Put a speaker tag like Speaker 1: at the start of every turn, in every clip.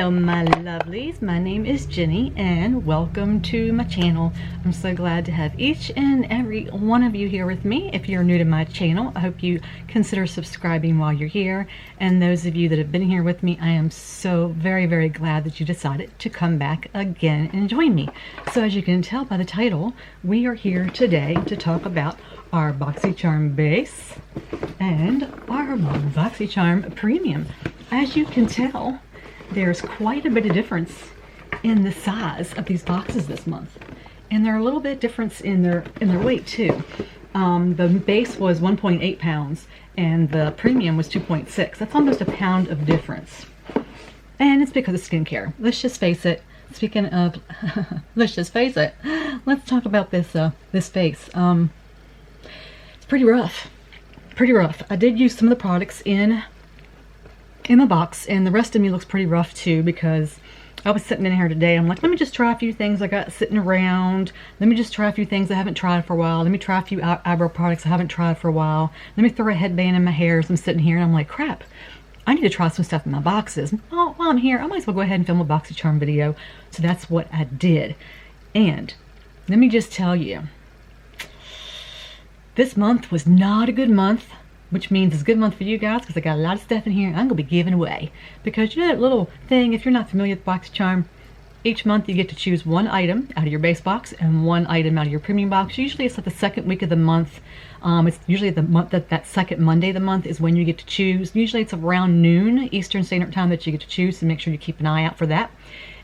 Speaker 1: Hello my lovelies, my name is Jenny and welcome to my channel. I'm so glad to have each and every one of you here with me. If you're new to my channel, I hope you consider subscribing while you're here, and those of you that have been here with me, I am so very glad that you decided to come back again and join me. So as you can tell by the title, we are here today to talk about our BoxyCharm base and our BoxyCharm premium. As you can tell, there's quite a bit of difference in the size of these boxes this month, and they're a little bit difference in their weight too. The base was 1.8 pounds and the premium was 2.6. That's almost a pound of difference, and it's because of skincare. Let's just face it. Speaking of let's just face it, let's talk about this this face. It's pretty rough. I did use some of the products in my box, and the rest of me looks pretty rough too, because I was sitting in here today. I'm like, let me just try a few things I got sitting around. Let me just try a few things I haven't tried for a while. Let me try a few eyebrow products I haven't tried for a while. Let me throw a headband in my hair as I'm sitting here, and I'm like, crap, I need to try some stuff in my boxes. Oh, while I'm here, I might as well go ahead and film a BoxyCharm video. So that's what I did. And let me just tell you, this month was not a good month, which means it's a good month for you guys, because I got a lot of stuff in here I'm going to be giving away. Because you know that little thing, if you're not familiar with BoxyCharm, each month you get to choose one item out of your base box and one item out of your premium box. Usually it's like the second week of the month. It's usually the month that second Monday of the month is when you get to choose. Usually it's around noon Eastern Standard Time that you get to choose, so make sure you keep an eye out for that.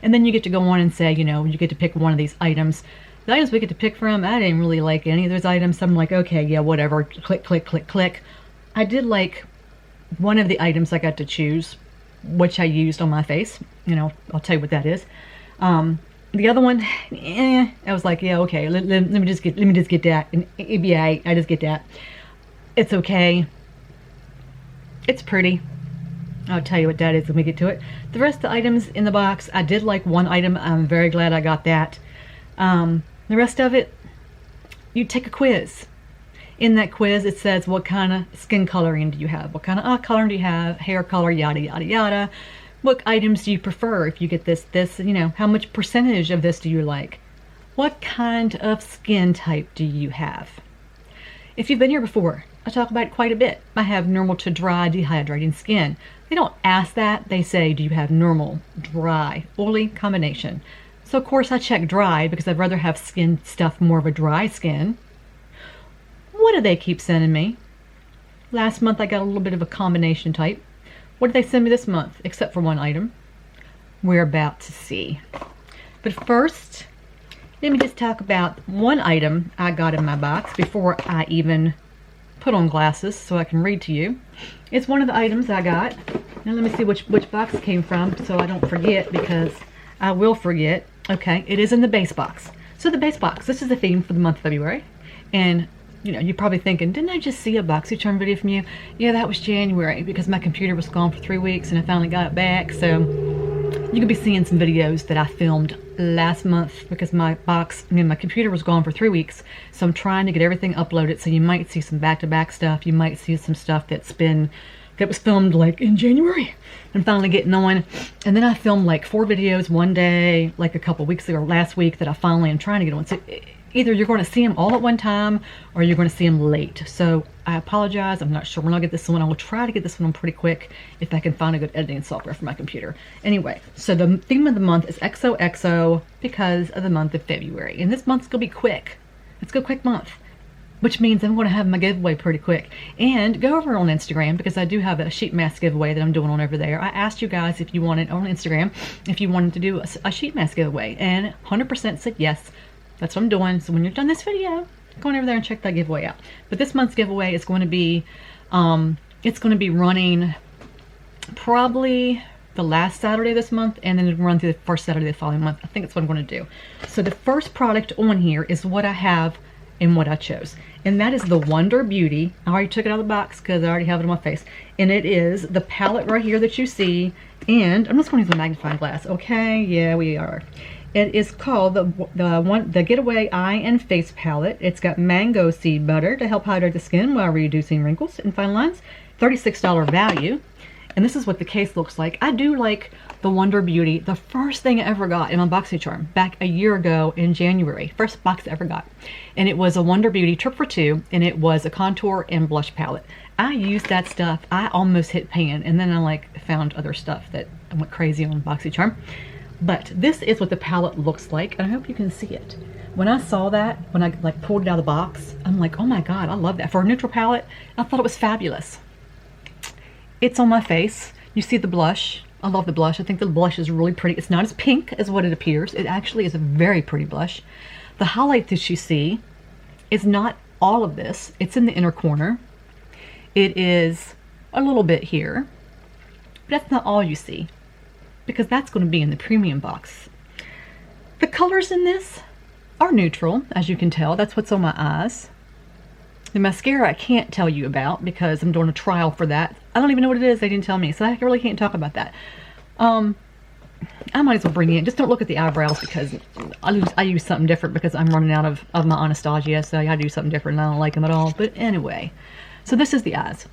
Speaker 1: And then you get to go on and say, you know, you get to pick one of these items. The items we get to pick from, I didn't really like any of those items. So I'm like, okay, yeah, whatever. Click. I did like one of the items I got to choose, which I used on my face. You know, I'll tell you what that is. The other one, I was like, yeah, okay, let me just get that, and ABA, I just get that. It's okay. It's pretty. I'll tell you what that is when we get to it. The rest of the items in the box, I did like one item. I'm very glad I got that. The rest of it, you take a quiz. In that quiz, it says what kind of skin coloring do you have? What kind of eye coloring do you have? Hair color, yada, yada, yada. What items do you prefer? If you get this, you know, how much percentage of this do you like? What kind of skin type do you have? If you've been here before, I talk about it quite a bit. I have normal to dry, dehydrating skin. They don't ask that. They say, do you have normal, dry, oily combination? So of course I check dry because I'd rather have skin stuff more of a dry skin. What do they keep sending me? Last month I got a little bit of a combination type. What did they send me this month? Except for one item. We're about to see. But first, let me just talk about one item I got in my box before I even put on glasses so I can read to you. It's one of the items I got. Now let me see which box it came from so I don't forget, because I will forget. Okay, it is in the base box. So the base box, this is the theme for the month of February. And you know, you're probably thinking, didn't I just see a BoxyCharm video from you? Yeah, that was January, because my computer was gone for 3 weeks and I finally got it back. So you could be seeing some videos that I filmed last month, because my computer was gone for 3 weeks. So I'm trying to get everything uploaded. So you might see some back-to-back stuff. You might see some stuff that was filmed like in January. I'm finally getting on. And then I filmed like 4 videos one day, like a couple weeks ago, or last week, that I finally am trying to get on. So either you're going to see them all at one time or you're going to see them late. So I apologize. I'm not sure when I'll get this one. I will try to get this one on pretty quick if I can find a good editing software for my computer. Anyway, so the theme of the month is XOXO because of the month of February. And this month's going to be quick. It's a quick month, which means I'm going to have my giveaway pretty quick. And go over on Instagram, because I do have a sheet mask giveaway that I'm doing on over there. I asked you guys if you wanted on Instagram, if you wanted to do a sheet mask giveaway, and 100% said yes. That's what I'm doing. So when you're done this video, go on over there and check that giveaway out. But this month's giveaway is going to be, it's going to be running probably the last Saturday this month, and then it'll run through the first Saturday the following month. I think that's what I'm going to do. So the first product on here is what I have and what I chose. And that is the Wonder Beauty. I already took it out of the box because I already have it on my face. And it is the palette right here that you see. And I'm just going to use a magnifying glass. Okay, yeah, we are. It is called the Getaway Eye and Face Palette. It's got mango seed butter to help hydrate the skin while reducing wrinkles and fine lines. $36 value. And this is what the case looks like. I do like the Wonder Beauty, the first thing I ever got in my BoxyCharm back a year ago in January. First box I ever got. And it was a Wonder Beauty Trip for Two, and it was a contour and blush palette. I used that stuff. I almost hit pan, and then I like found other stuff that I went crazy on BoxyCharm. But this is what the palette looks like, and I hope you can see it. When I saw that, when I like pulled it out of the box, I'm like, oh my god, I love that. For a neutral palette, I thought it was fabulous. It's on my face. You see the blush. I love the blush. I think the blush is really pretty. It's not as pink as what it appears. It actually is a very pretty blush. The highlight that you see is not all of this. It's in the inner corner. It is a little bit here. But that's not all you see, because that's going to be in the premium box. The colors in this are neutral, as you can tell. That's what's on my eyes. The mascara I can't tell you about because I'm doing a trial for that. I don't even know what it is. They didn't tell me, so I really can't talk about that. I might as well bring it in. Just don't look at the eyebrows because I use something different because I'm running out of my Anastasia, so I gotta do something different and I don't like them at all. But anyway, so this is the eyes.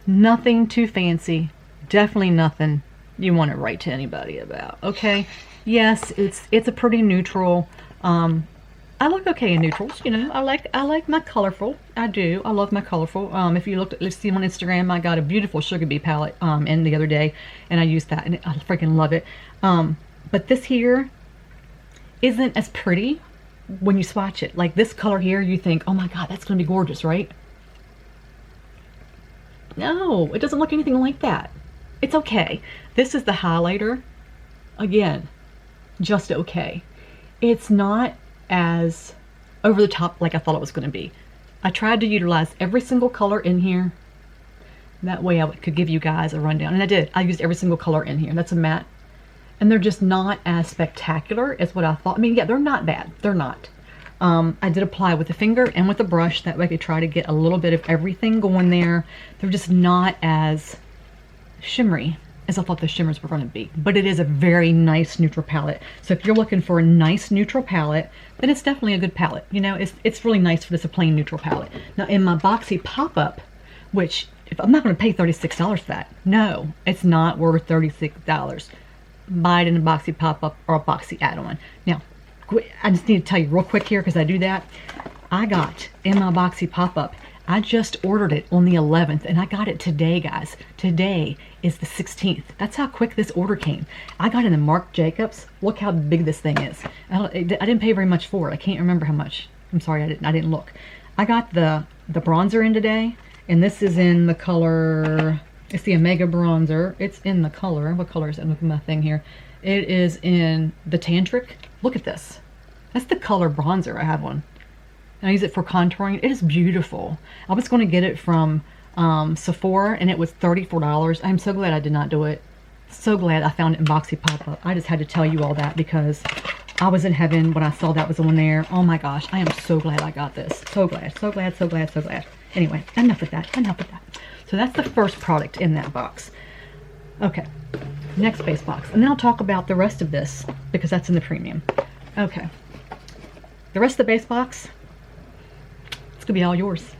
Speaker 1: Nothing too fancy. Definitely nothing you want to write to anybody about, okay? Yes, it's a pretty neutral. I look okay in neutrals, you know. I like my colorful. I do. I love my colorful. If you let's see on Instagram, I got a beautiful Sugabee palette in the other day, and I used that, and I freaking love it. But this here isn't as pretty when you swatch it. Like this color here, you think, oh my god, that's gonna be gorgeous, right? No, it doesn't look anything like that. It's okay. This is the highlighter. Again, just okay. It's not as over the top like I thought it was going to be. I tried to utilize every single color in here. That way I could give you guys a rundown. And I did. I used every single color in here. That's a matte. And they're just not as spectacular as what I thought. I mean, yeah, they're not bad. They're not. I did apply with the finger and with the brush. That way I could try to get a little bit of everything going there. They're just not as shimmery as I thought the shimmers were going to be. But it is a very nice neutral palette. So if you're looking for a nice neutral palette, then it's definitely a good palette. You know, it's really nice for this a plain neutral palette. Now in my Boxy pop-up, which if I'm not going to pay $36 for that. No, it's not worth $36. Buy it in a Boxy pop-up or a Boxy add-on. Now, I just need to tell you real quick here because I do that. I got in my Boxy pop-up, I just ordered it on the 11th and I got it today, guys. Today is the 16th. That's how quick this order came. I got it in Marc Jacobs. Look how big this thing is. I didn't pay very much for it. I can't remember how much. I'm sorry, I didn't look. I got the bronzer in today, and this is in the color, it's the Omega bronzer. It's in the color, what color is it? Look at my thing here. It is in the Tantric. Look at this. That's the color bronzer. I have one. And I use it for contouring. It is beautiful. I was going to get it from Sephora, and it was $34. I'm so glad I did not do it. So glad I found it in Boxy pop-up. I just had to tell you all that because I was in heaven when I saw that was on there. Oh my gosh, I am so glad I got this. So glad, so glad, so glad, so glad. Anyway, enough of that, enough of that. So that's the first product in that box. Okay, next base box. And then I'll talk about the rest of this because that's in the premium. Okay, the rest of the base box, it's gonna be all yours.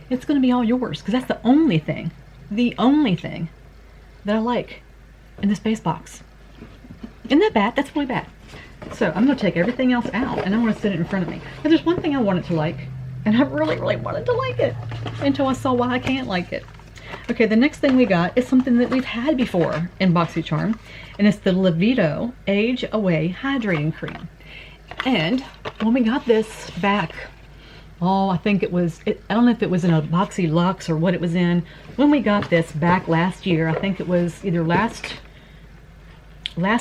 Speaker 1: It's gonna be all yours because that's the only thing that I like in this base box. Isn't that bad? That's really bad. So I'm gonna take everything else out and I want to set it in front of me. But there's one thing I wanted to like, and I really, really wanted to like it until I saw why I can't like it. Okay, the next thing we got is something that we've had before in BoxyCharm, and it's the Mgido Age Away Hydrating Cream. And when we got this back, oh, I think it was, I don't know if it was in a Boxy Luxe or what it was in. When we got this back last year, I think it was either last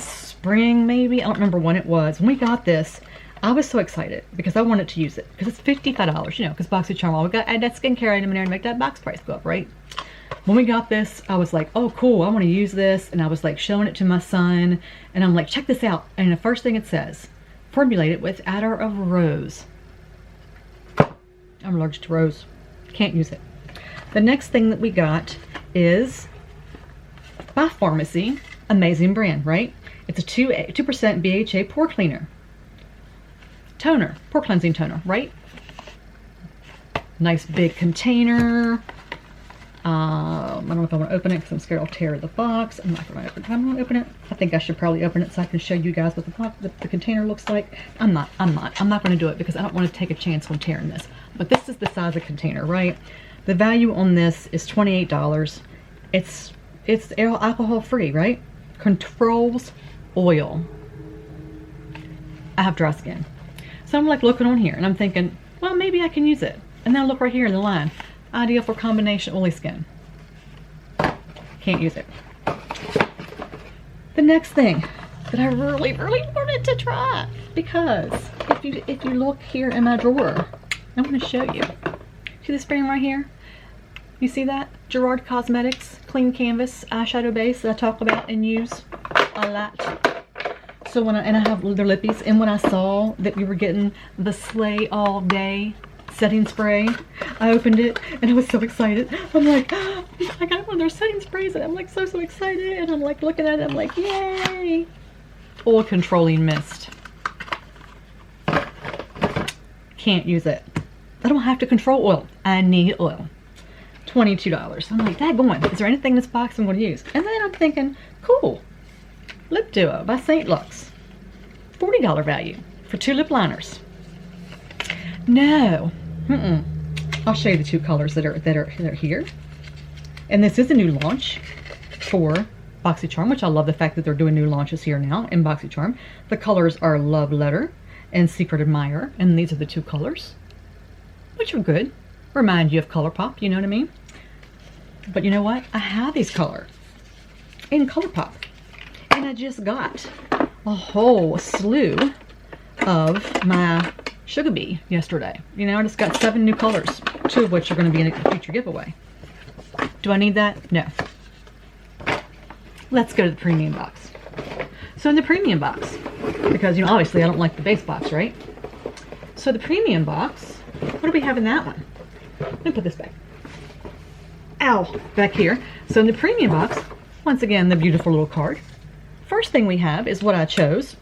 Speaker 1: spring maybe, I don't remember when it was. When we got this, I was so excited because I wanted to use it because it's $55, you know, because BoxyCharm, well, we got to add that skincare item in there to make that box price go up, right? When we got this, I was like, oh cool, I want to use this, and I was like showing it to my son, and I'm like, check this out, and the first thing it says, formulated with attar of rose. I'm allergic to rose. Can't use it. The next thing that we got is by Pharmacy, amazing brand, right? It's a 2% BHA pore cleaner. Toner, pore cleansing toner, right? Nice big container. I don't know if I want to open it because I'm scared I'll tear the box. I'm not going to open it. I'm going to open it. I think I should probably open it so I can show you guys what the container looks like. I'm not going to do it because I don't want to take a chance on tearing this. But this is the size of the container, right? The value on this is $28. It's alcohol free, right? Controls oil. I have dry skin. So I'm like looking on here and I'm thinking, well, maybe I can use it. And then I look right here in the line. Ideal for combination oily skin. Can't use it. The next thing that I really wanted to try, because if you look here in my drawer, I'm going to show you. See this brand right here? You see that? Jenvier Cosmetics Clean Canvas eyeshadow base that I talk about and use a lot. So when I have their lippies, and when I saw that we were getting the Slay All Day setting spray, I opened it and I was so excited. I'm like, oh, I got one of their setting sprays and I'm like so excited, and I'm like looking at it, I'm like, yay! Oil controlling mist. Can't use it. I don't have to control oil. I need oil. $22. I'm like, daggone, is there anything in this box I'm going to use? And then I'm thinking, cool. Lip Duo by St. Lux. $40 value for 2 lip liners. No. I'll show you the 2 colors that are here. And this is a new launch for BoxyCharm, which I love the fact that they're doing new launches here now in BoxyCharm. The colors are Love Letter and Secret Admirer, and these are the 2 colors, which are good. Remind you of ColourPop, you know what I mean? But you know what? I have these color in ColourPop, and I just got a whole slew of my Sugabee yesterday. You know, I just got 7 new colors, 2 of which are going to be in a future giveaway. Do I need that? No. Let's go to the premium box. So in the premium box, because, you know, obviously I don't like the base box, right? So the premium box, what do we have in that one? Let me put this back. Ow, back here. So in the premium box, once again, the beautiful little card. First thing we have is what I chose.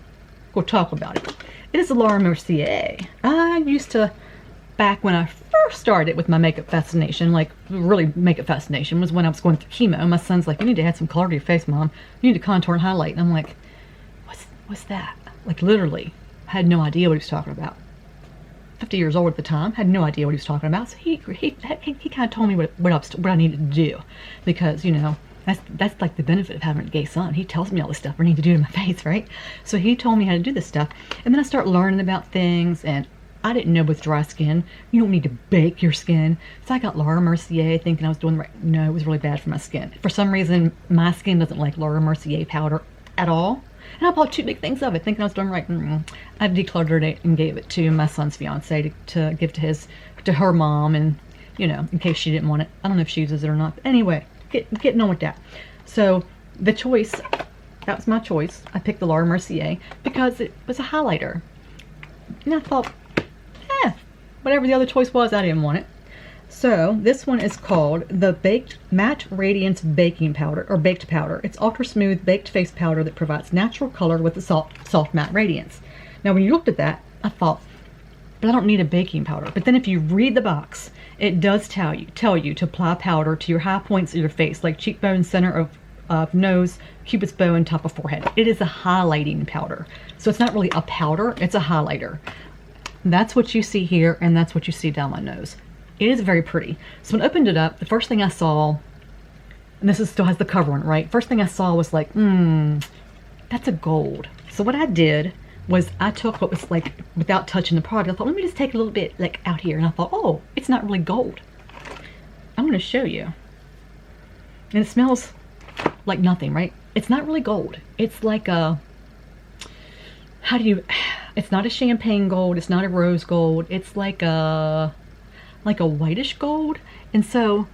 Speaker 1: We'll talk about it. It is the Laura Mercier. I used to, back when I first started with my makeup fascination, like really makeup fascination, was when I was going through chemo. My son's like, you need to add some color to your face, Mom. You need to contour and highlight. And I'm like, what's that? Like literally, I had no idea what he was talking about. 50 years old at the time, had no idea what he was talking about. So he kind of told me what I needed to do, because, you know, that's like the benefit of having a gay son. He tells me all the stuff I need to do to my face, right? So he told me how to do this stuff, and then I start learning about things, and I didn't know with dry skin, you don't need to bake your skin. So I got Laura Mercier thinking I was doing the right. No, it was really bad for my skin. For some reason, my skin doesn't like Laura Mercier powder at all. And I bought 2 big things of it, thinking I was doing right. I decluttered it and gave it to my son's fiance to give to her mom, and, you know, in case she didn't want it. I don't know if she uses it or not. But anyway, getting on with that. So the choice, that was my choice. I picked the Laura Mercier because it was a highlighter. And I thought, whatever the other choice was, I didn't want it. So this one is called the Baked Matte Radiance Baking Powder, or Baked Powder. It's ultra smooth baked face powder that provides natural color with a soft matte radiance. Now when you looked at that, I thought, but I don't need a baking powder. But then if you read the box, it does tell you to apply powder to your high points of your face, like cheekbone, center of nose, cupid's bow, and top of forehead. It is a highlighting powder. So it's not really a powder, it's a highlighter. That's what you see here, and that's what you see down my nose. It is very pretty. So when I opened it up, the first thing I saw, and this still has the cover on it, right? First thing I saw was like, that's a gold. So what I did was I took what was like, without touching the product, I thought, let me just take a little bit like out here. And I thought, oh, it's not really gold. I'm going to show you. And it smells like nothing, right? It's not really gold. It's like a, it's not a champagne gold. It's not a rose gold. It's like a whitish gold. And so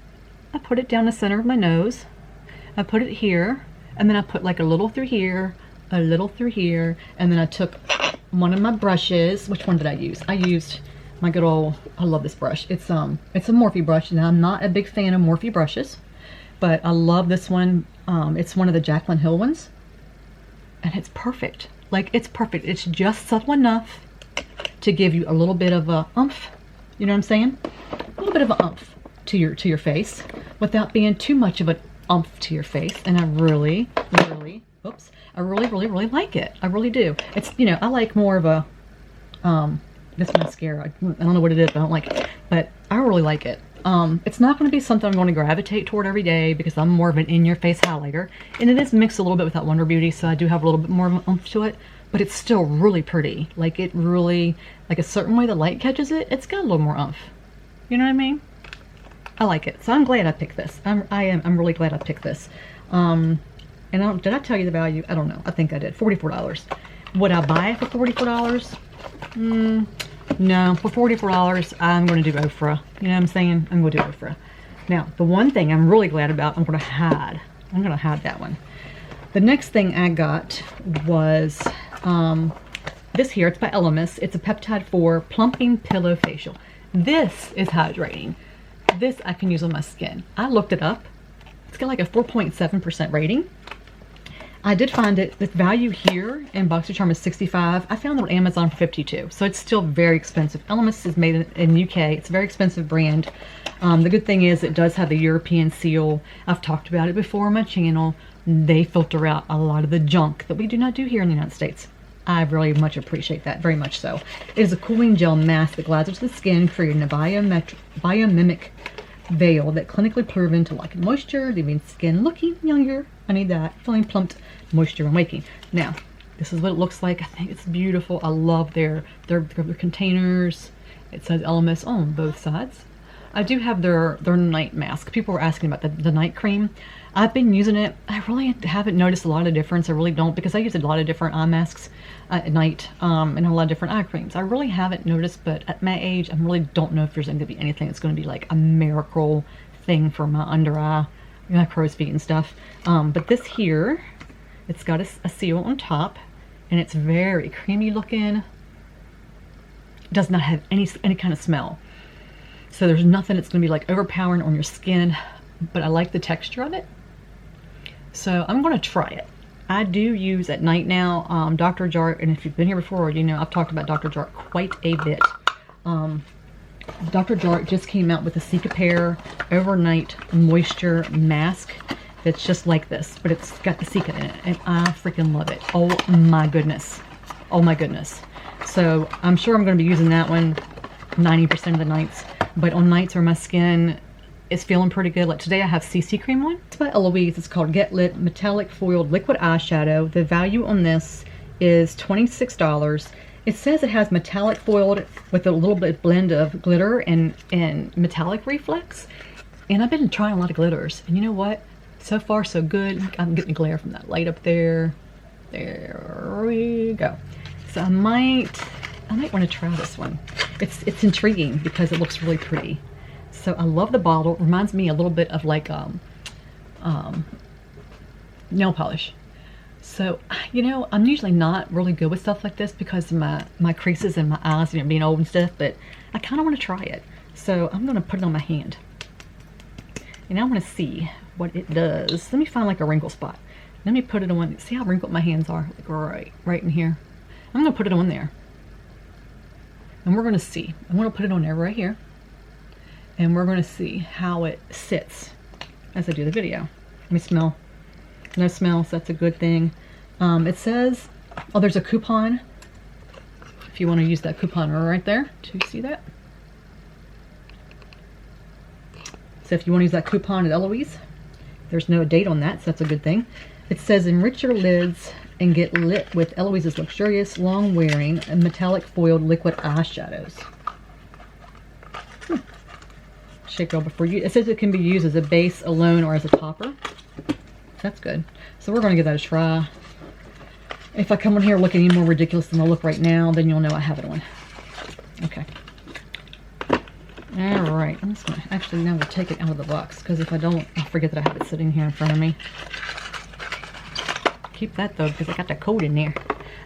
Speaker 1: I put it down the center of my nose. I put it here, and then I put like a little through here, a little through here, and then I took one of my brushes. Which one did I use? I used my good old, I love this brush. It's a Morphe brush. Now I'm not a big fan of Morphe brushes, but I love this one. It's one of the Jaclyn Hill ones, and it's perfect. Like, it's perfect. It's just subtle enough to give you a little bit of a oomph. You know what I'm saying? A little bit of a oomph. to your face without being too much of an oomph to your face. And I really, oops, I really like it. I really do. It's, you know, I like more of a, this mascara. I don't know what it is, but I don't like it. But I really like it. It's not going to be something I'm going to gravitate toward every day because I'm more of an in-your-face highlighter. And it is mixed a little bit with that Wonder Beauty, so I do have a little bit more oomph to it. But it's still really pretty. Like, it really, like a certain way the light catches it, it's got a little more oomph. You know what I mean? I like it. So I'm glad I picked this. I'm really glad I picked this. And did I tell you the value? I don't know. I think I did. $44. Would I buy it for $44? No, for $44, I'm going to do Ofra. You know what I'm saying? I'm going to do Ofra. Now, the one thing I'm really glad about, I'm going to hide that one. The next thing I got was this here. It's by Elemis. It's a Peptide 4 Plumping Pillow Facial. This is hydrating. This I can use on my skin. I looked it up. It's got like a 4.7% rating. I did find it, the value here in BoxyCharm is $65. I found it on Amazon for $52, so it's still very expensive. Elemis is made in UK. It's a very expensive brand. The good thing is it does have the European seal. I've talked about it before on my channel. They filter out a lot of the junk that we do not do here in the United States. I really much appreciate that, very much so. It is a cooling gel mask that glides into the skin, creating a biomimic veil that clinically proven to lock in moisture, leaving skin looking younger. I need that. Feeling plumped, moisture, and waking. Now, this is what it looks like. I think it's beautiful. I love their containers. It says Elemis on both sides. I do have their night mask. People were asking about the night cream. I've been using it. I really haven't noticed a lot of difference. I really don't, because I use a lot of different eye masks at night and a lot of different eye creams. I really haven't noticed, but at my age, I really don't know if there's going to be anything that's going to be like a miracle thing for my under eye, my crow's feet and stuff. But this here, it's got a seal on top, and it's very creamy looking. It does not have any kind of smell. So there's nothing that's going to be like overpowering on your skin, but I like the texture of it. So I'm going to try it. I do use at night now Dr. Jacque, and if you've been here before, you know I've talked about Dr. Jacque quite a bit. Dr. Jacque just came out with a Sugabee Overnight Moisture Mask that's just like this, but it's got the Cica in it, and I freaking love it. Oh my goodness. Oh my goodness. So I'm sure I'm going to be using that one 90% of the nights, but on nights where my skin is feeling pretty good, like today I have CC cream on. It's by Eloise. It's called Get Lit Metallic Foiled Liquid Eyeshadow. The value on this is $26. It says it has metallic foiled with a little bit blend of glitter and metallic reflex. And I've been trying a lot of glitters, and you know what? So far so good. I'm getting glare from that light up there. There we go. So I might want to try this one. It's intriguing because it looks really pretty. So I love the bottle. It reminds me a little bit of like nail polish. So, you know, I'm usually not really good with stuff like this because of my creases and my eyes, you know, being old and stuff, but I kind of want to try it. So I'm going to put it on my hand. And I want to see what it does. Let me find like a wrinkle spot. Let me put it on. See how wrinkled my hands are? Like right in here. I'm going to put it on there. And we're going to see. I'm going to put it on there right here. And we're going to see how it sits as I do the video. Let me smell. No smell, so that's a good thing. It says, oh, there's a coupon. If you want to use that coupon right there. Do you see that? So if you want to use that coupon at Eloise, there's no date on that, so that's a good thing. It says, enrich your lids and get lit with Eloise's luxurious, long-wearing, and metallic foiled liquid eyeshadows. Shake it all before you. It says it can be used as a base alone or as a topper. That's good. So we're going to give that a try. If I come on here looking any more ridiculous than I look right now, then you'll know I have it on. Okay. Alright. I'm just going to actually now we'll take it out of the box, because if I don't, I'll forget that I have it sitting here in front of me. Keep that though, because I got the code in there.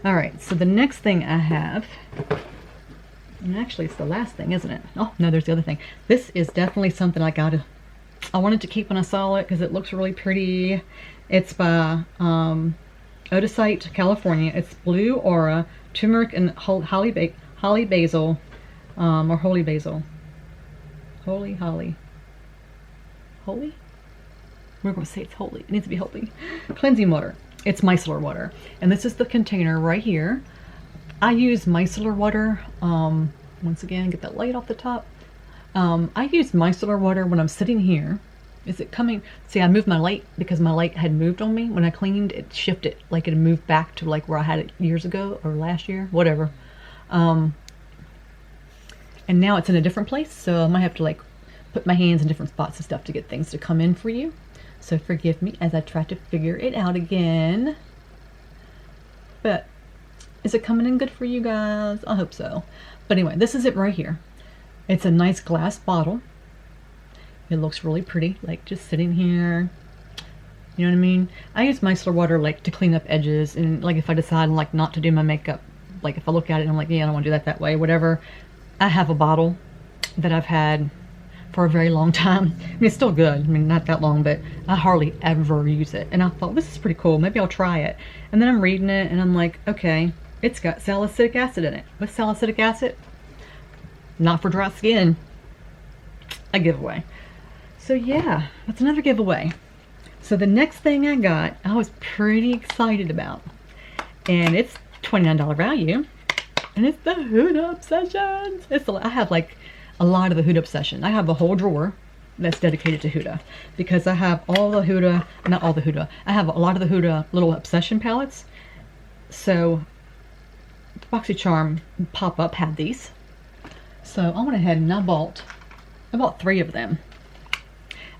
Speaker 1: Alright, so the next thing I have, and actually it's the last thing, isn't it? Oh, no, there's the other thing. This is definitely something I wanted to keep when I saw it because it looks really pretty. It's by Odesite, California. It's Blue Aura, Turmeric, and Holly Basil, or Holy Basil. Holy Holly. holy? We're going to say it's holy. It needs to be holy. Cleansing water. It's micellar water. And this is the container right here. I use micellar water. Once again, get that light off the top. I use micellar water when I'm sitting here. Is it coming? See, I moved my light because my light had moved on me. When I cleaned, it shifted. Like it moved back to like where I had it years ago or last year. Whatever. And now it's in a different place. So I might have to like put my hands in different spots and stuff to get things to come in for you. So forgive me as I try to figure it out again. But is it coming in good for you guys? I hope so. But anyway, this is it right here. It's a nice glass bottle. It looks really pretty, like just sitting here. You know what I mean? I use micellar water like to clean up edges, and like if I decide like not to do my makeup, like if I look at it and I'm like, yeah, I don't want to do that way, whatever. I have a bottle that I've had for a very long time. I mean, it's still good. I mean, not that long, but I hardly ever use it. And I thought, this is pretty cool. Maybe I'll try it. And then I'm reading it and I'm like, okay, it's got salicylic acid in it. What's salicylic acid? Not for dry skin. A giveaway. So yeah, that's another giveaway. So the next thing I got, I was pretty excited about. And it's $29 value. And it's the Huda Obsessions. I have like a lot of the Huda Obsession. I have a whole drawer that's dedicated to Huda because I have all the Huda, not all the Huda, I have a lot of the Huda little Obsession palettes. So BoxyCharm pop-up had these. So I went ahead and I bought 3 of them.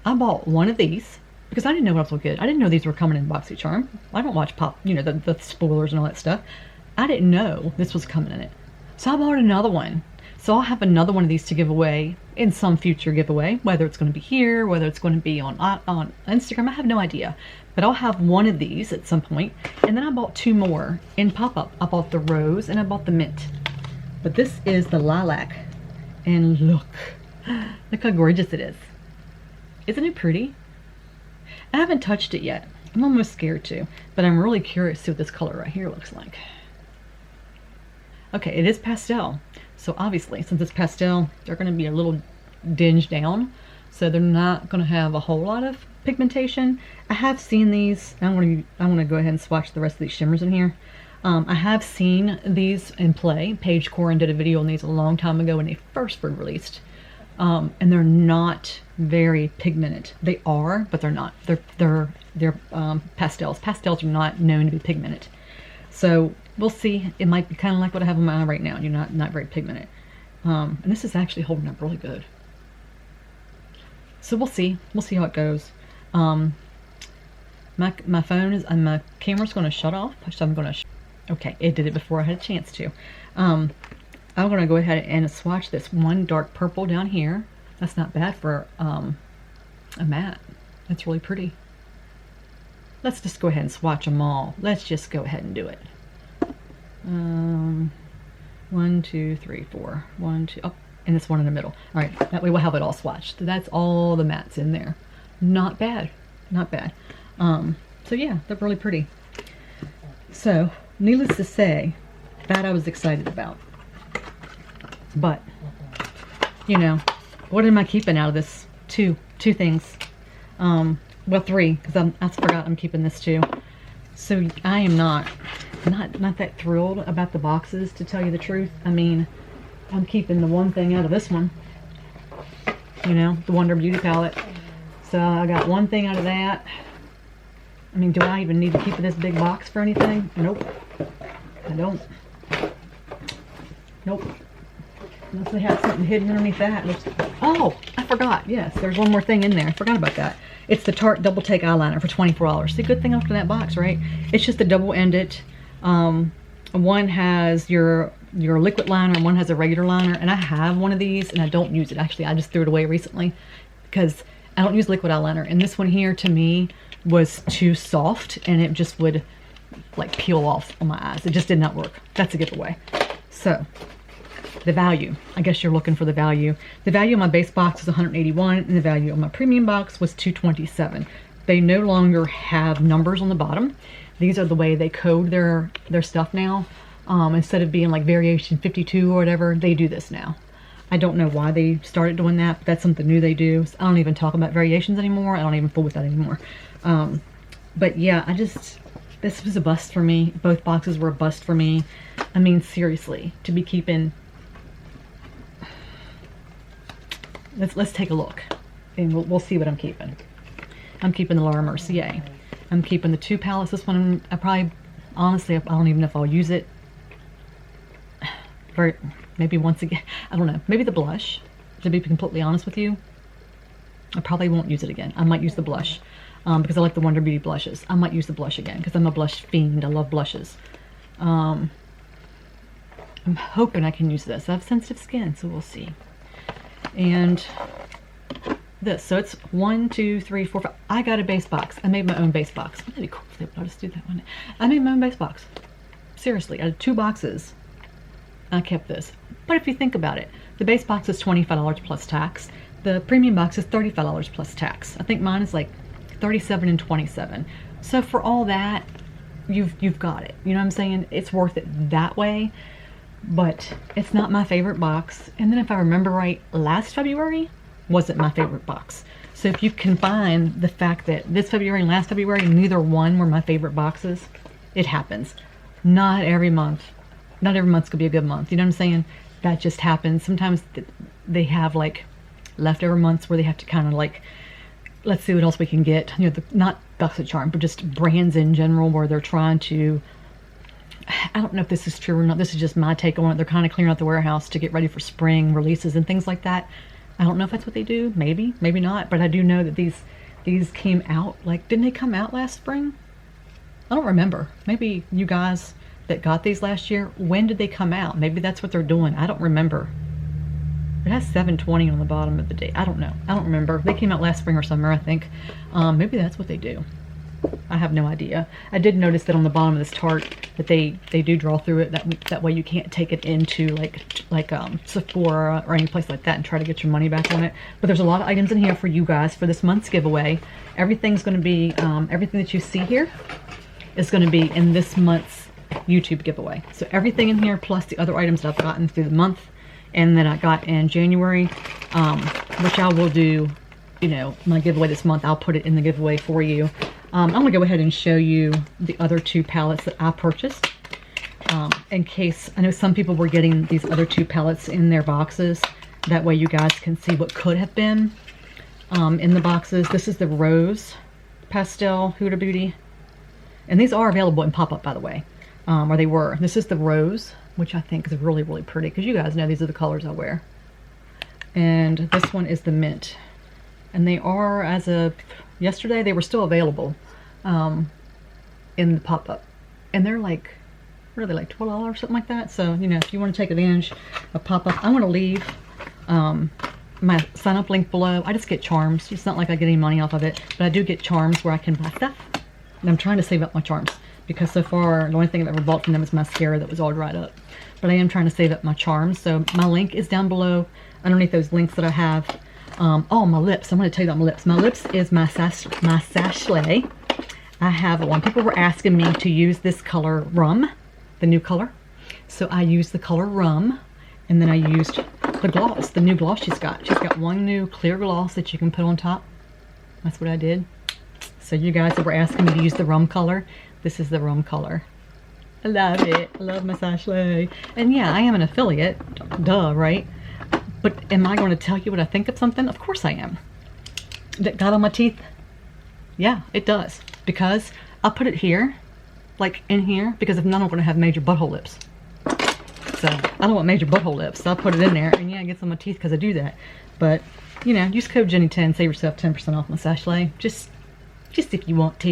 Speaker 1: I bought one of these because I didn't know what else would get. I didn't know these were coming in BoxyCharm. I don't watch pop, you know, the spoilers and all that stuff. I didn't know this was coming in it. So I bought another one. So I'll have another one of these to give away in some future giveaway, whether it's going to be here, whether it's going to be on Instagram, I have no idea. But I'll have one of these at some point. And then I bought 2 more in pop-up. I bought the rose and I bought the mint. But this is the lilac. And look how gorgeous it is. Isn't it pretty? I haven't touched it yet. I'm almost scared to, but I'm really curious to see what this color right here looks like. Okay, it is pastel. So obviously, since it's pastel, they're going to be a little dinged down. So they're not going to have a whole lot of pigmentation. I have seen these. I want to go ahead and swatch the rest of these shimmers in here. I have seen these in play. Paige Corin did a video on these a long time ago when they first were released. And they're not very pigmented. They are, but they're not. They're pastels. Pastels are not known to be pigmented. So we'll see. It might be kind of like what I have on my eye right now. You're not very pigmented. And this is actually holding up really good. So we'll see. We'll see how it goes. My phone is, and my camera's going to shut off. So I'm going to, okay, it did it before I had a chance to. I'm going to go ahead and swatch this one dark purple down here. That's not bad for a matte. That's really pretty. Let's just go ahead and swatch them all. Let's just go ahead and do it. 1, 2, 3, 4. 1, 2, oh, and this one in the middle. All right, that way we'll have it all swatched. That's all the mattes in there. Not bad, not bad. So yeah, they're really pretty. So, needless to say, that I was excited about. But, you know, what am I keeping out of this? Two things. Well, 3, because I forgot I'm keeping this too. So I am not that thrilled about the boxes, to tell you the truth. I mean, I'm keeping the one thing out of this one. You know, the Wonder Beauty palette. So I got one thing out of that. I mean, do I even need to keep this big box for anything? Nope. I don't. Nope. Unless they have something hidden underneath that. Oh, I forgot. Yes, there's one more thing in there. I forgot about that. It's the Tarte Double Take Eyeliner for $24. See, good thing after that box, right? It's just a double-ended. One has your liquid liner and one has a regular liner. And I have one of these and I don't use it. Actually, I just threw it away recently because I don't use liquid eyeliner. And this one here, to me, was too soft and it just would like peel off on my eyes. It just did not work. That's a giveaway. So, the value. I guess you're looking for the value. The value on my base box was $181 and the value on my premium box was $227. They no longer have numbers on the bottom. These are the way they code their stuff now. Instead of being like variation 52 or whatever, they do this now. I don't know why they started doing that, but that's something new they do. So I don't even talk about variations anymore. I don't even fool with that anymore. But yeah, this was a bust for me. Both boxes were a bust for me. I mean, seriously, to be keeping... Let's take a look, and we'll see what I'm keeping. I'm keeping the Laura Mercier. I'm keeping the 2 palettes. This one, honestly, I don't even know if I'll use it. Maybe once again, I don't know. Maybe the blush, to be completely honest with you. I probably won't use it again. I might use the blush because I like the Wonder Beauty blushes. I might use the blush again because I'm a blush fiend. I love blushes. I'm hoping I can use this. I have sensitive skin, so we'll see. And this, so it's 1, 2, 3, 4, 5. I got a base box. I made my own base box. Wouldn't that be cool if they would just do that one? I made my own base box. Seriously, I had 2 boxes. I kept this. But if you think about it, the base box is $25 plus tax. The premium box is $35 plus tax. I think mine is like $37 and $27. So for all that, you've got it. You know what I'm saying? It's worth it that way. But it's not my favorite box. And then if I remember right, last February wasn't my favorite box. So if you combine the fact that this February and last February, neither one were my favorite boxes, it happens. Not every month. Not every month's gonna be a good month. You know what I'm saying? That just happens. Sometimes they have like leftover months where they have to kind of like, let's see what else we can get. You know, not BoxyCharm, but just brands in general where they're trying to, I don't know if this is true or not. This is just my take on it. They're kind of clearing out the warehouse to get ready for spring releases and things like that. I don't know if that's what they do. Maybe, maybe not. But I do know that these came out, like, didn't they come out last spring? I don't remember. Maybe you guys that got these last year, when did they come out? Maybe that's what they're doing. I don't remember. It has 720 on the bottom of the date. I don't know. I don't remember. They came out last spring or summer, I think. Maybe that's what they do. I have no idea. I did notice that on the bottom of this Tarte that they do draw through it. That way you can't take it into like Sephora or any place like that and try to get your money back on it. But there's a lot of items in here for you guys for this month's giveaway. Everything's going to be everything that you see here is going to be in this month's YouTube giveaway. So everything in here plus the other items that I've gotten through the month and that I got in January, which I will do, you know, my giveaway this month. I'll put it in the giveaway for you. I'm going to go ahead and show you the other 2 palettes that I purchased. In case, I know some people were getting these other 2 palettes in their boxes. That way you guys can see what could have been in the boxes. This is the Rose Pastel Huda Beauty. And these are available in pop-up, by the way. Or they were. This is the Rose, which I think is really, really pretty. Because you guys know these are the colors I wear. And this one is the Mint. And they are, as of yesterday, they were still available in the pop-up. And they're like, what are they, like $12 or something like that? So, you know, if you want to take advantage of pop-up, I'm going to leave my sign-up link below. I just get charms. It's not like I get any money off of it. But I do get charms where I can buy stuff. And I'm trying to save up my charms. Because so far, the only thing I've ever bought from them is mascara that was all dried up. But I am trying to save up my charms. So my link is down below underneath those links that I have. Oh, my lips. I'm going to tell you about my lips. My lips is my Sachet. I have one. People were asking me to use this color Rum, the new color. So I used the color Rum. And then I used the gloss, the new gloss she's got. She's got one new clear gloss that you can put on top. That's what I did. So you guys that were asking me to use the Rum color, this is the Rum color. I love it. I love my Sachet. And yeah, I am an affiliate. Duh, right? But am I going to tell you what I think of something? Of course I am. That got on my teeth? Yeah, it does. Because I put it here, like in here, because if not, I'm going to have major butthole lips. So I don't want major butthole lips. So I put it in there, and yeah, it gets on my teeth because I do that. But, you know, use code Jenny10, save yourself 10% off my Sachet. Just if you want to.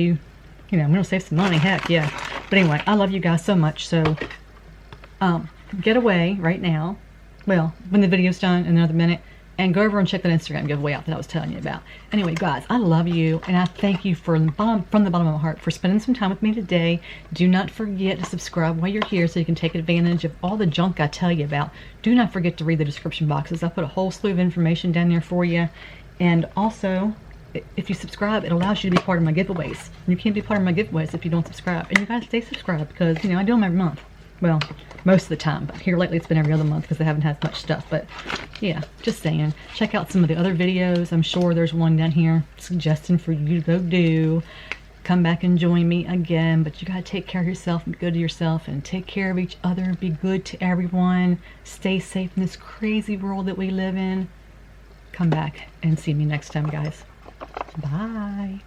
Speaker 1: You know, I'm going to save some money. Heck, yeah. But anyway, I love you guys so much. So, get away right now. Well, when the video's done in another minute. And go over and check that Instagram giveaway out that I was telling you about. Anyway, guys, I love you. And I thank you from the bottom of my heart for spending some time with me today. Do not forget to subscribe while you're here so you can take advantage of all the junk I tell you about. Do not forget to read the description boxes. I put a whole slew of information down there for you. And also, if you subscribe, it allows you to be part of my giveaways. And you can't be part of my giveaways if you don't subscribe. And you guys stay subscribed because, you know, I do them every month. Well, most of the time, but here lately it's been every other month because they haven't had much stuff. But yeah, just saying, check out some of the other videos. I'm sure there's one down here suggesting for you to go do. Come back and join me again, but you gotta take care of yourself and be good to yourself and take care of each other. Be good to everyone. Stay safe in this crazy world that we live in. Come back and see me next time, guys. Bye.